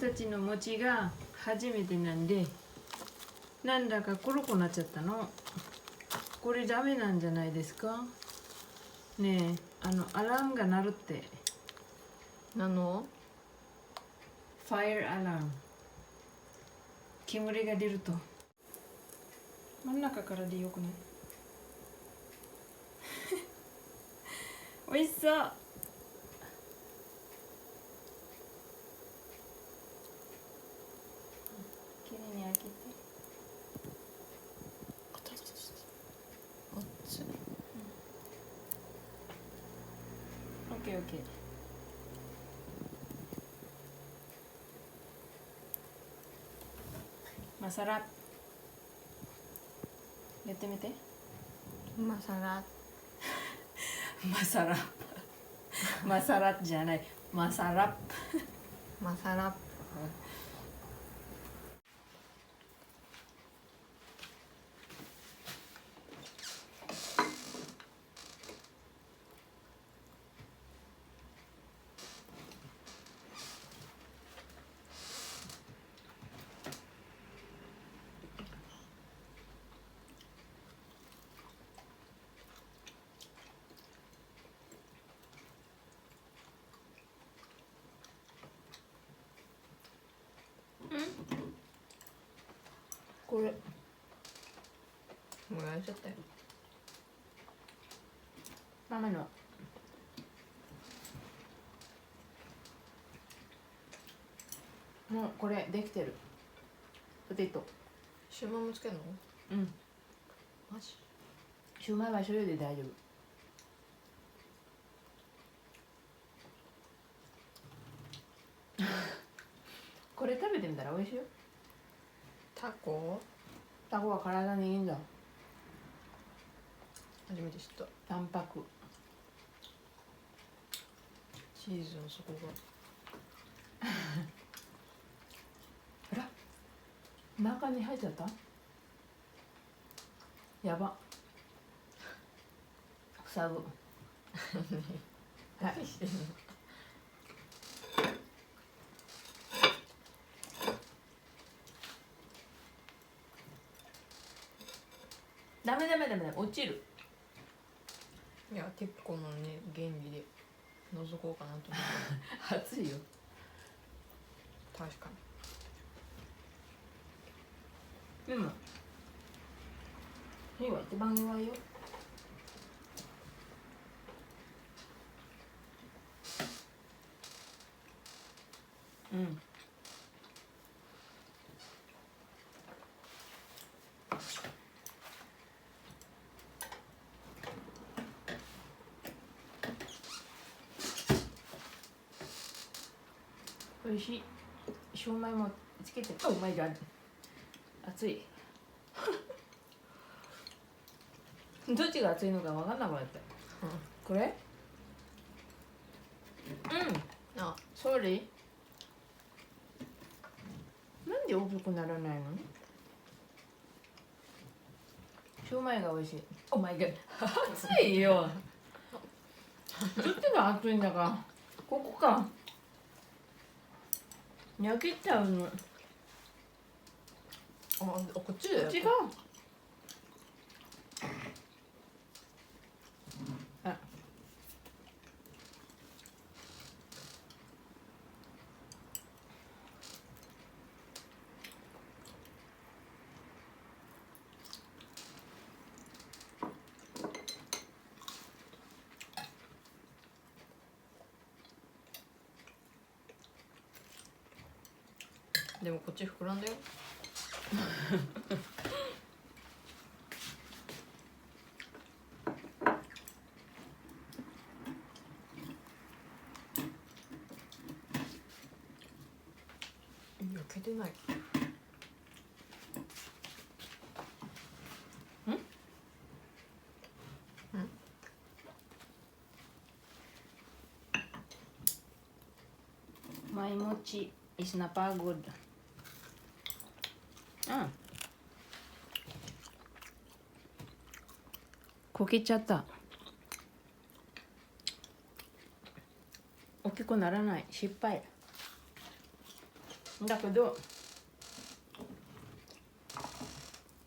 たちの餅が初めてなんで、なんだか黒くなっちゃったの。これダメなんじゃないですかねえ。アラームが鳴るって。何の？ファイアアラーム。煙が出ると。真ん中からでよくない？おいしそう。きれいに開けて。熱い。オッケーオッケー。マサラやってみて。マサラ。マサラマサラじゃない、マサラ。マサラ。これもうやれちゃったよ。ママのもうこれできてる。ポテト。シューマイもつけるの？うん。マジ？シューマイは醤油で大丈夫。これ食べてみたら美味しいよ。タコ？タコは体にいいんだ。初めて知った。タンパク。チーズの底が。あら、中に入っちゃった。やば。塞ぐ。はい。何してんの？ダメダメダメ、落ちる。いや、結構のね、原理で覗こうかなと思って。熱いよ。確かでも火は一番弱いよ。うん。美味しい。シューマイもつけて。おマイガー。熱い。どっちが熱いのか分かんなくなった。これ？うん。あ、ソーリー。なんで大きくならないの？シューマイが美味しい。おマイガー。熱いよ。どっちが熱いんだか。ここか。焼けちゃうの。こっちだよ。違う。あ。でもこっち膨らんだよ。焼けてない。My mochi is not good. うん。こけちゃった。大きくならない。失敗。だけど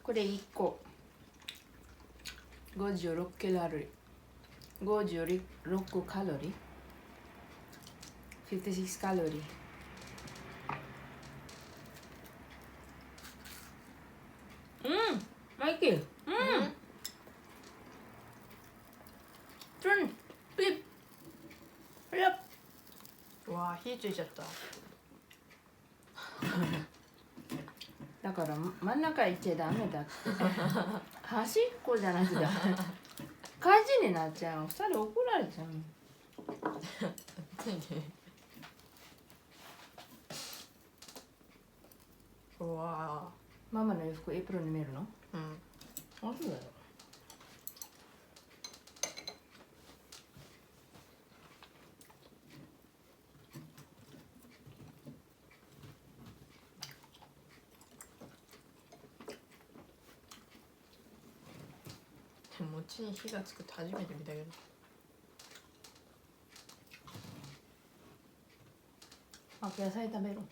これ1個56キロカロリー、56カロリー、56カロリー。マイキー、ピッピッ。うわあ、火ついちゃった。だから真ん中行っちゃダメだって端っこじゃないとダメ。火事になっちゃう。2人怒られちゃう。うわママの洋服エプロンに見えるの？あ、うん。あ、そうだよ。餅に火がつくって初めて見たけど。あ、野菜食べろ。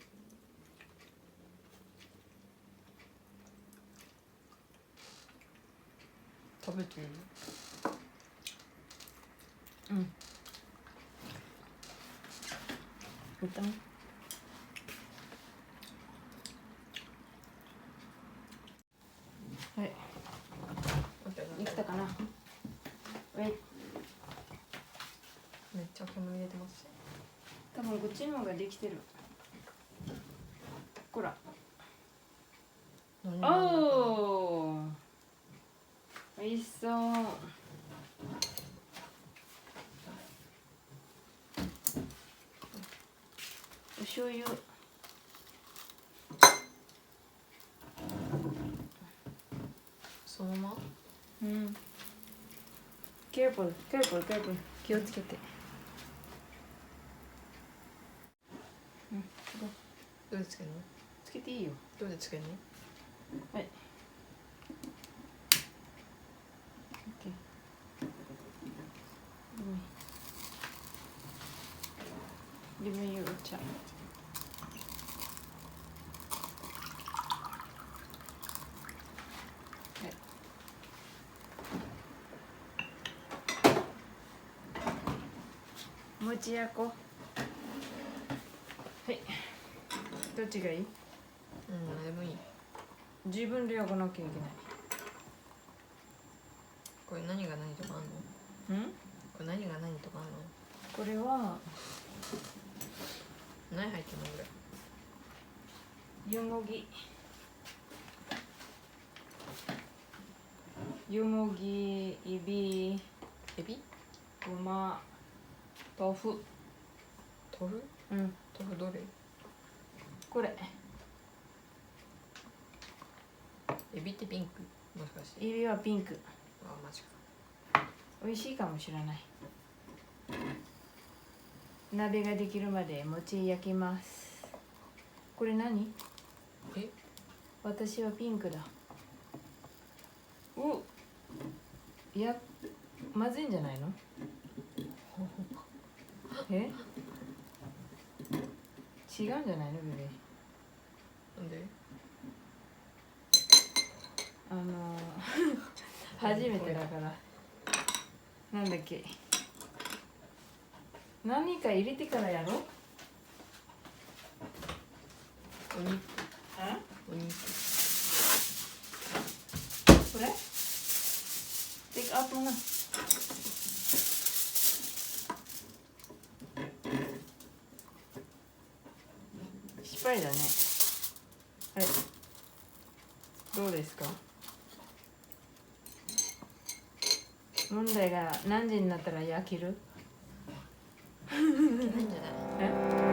食べてる。歌う？はい。できたかな？めっちゃ煙出てます。多分こっちの方ができてる。ほら。おお。美味しそう。お醤油。そのまま？うん。careful。気をつけて。どうでつけるの？つけていいよ。どうでつけるの？はい。OK。Give me your茶。餅焼こう。はい。どっちがいい？うん、でもいい。自分で焼かなきゃいけない。これ何が何とかあんの？ん？これ何が何とかあんの？これは何入ってんのこれ？よもぎ。よもぎ、エビ、エビ？ごま、豆腐。豆腐？うん。豆腐どれ？これ。エビってピンク？もしかして。エビはピンク。あ、マジか。美味しいかもしれない。鍋ができるまで餅焼きます。これ何？え？私はピンクだ。お、いや、まずいんじゃないの？え？違うんじゃないの、ベベ？なんで？初めてだから。なんだっけ？何か入れてからやろう？お肉。お肉。これ？あとな。失敗だね。はい。どうですか？問題が何時になったら焼ける？いけないんじゃない？え？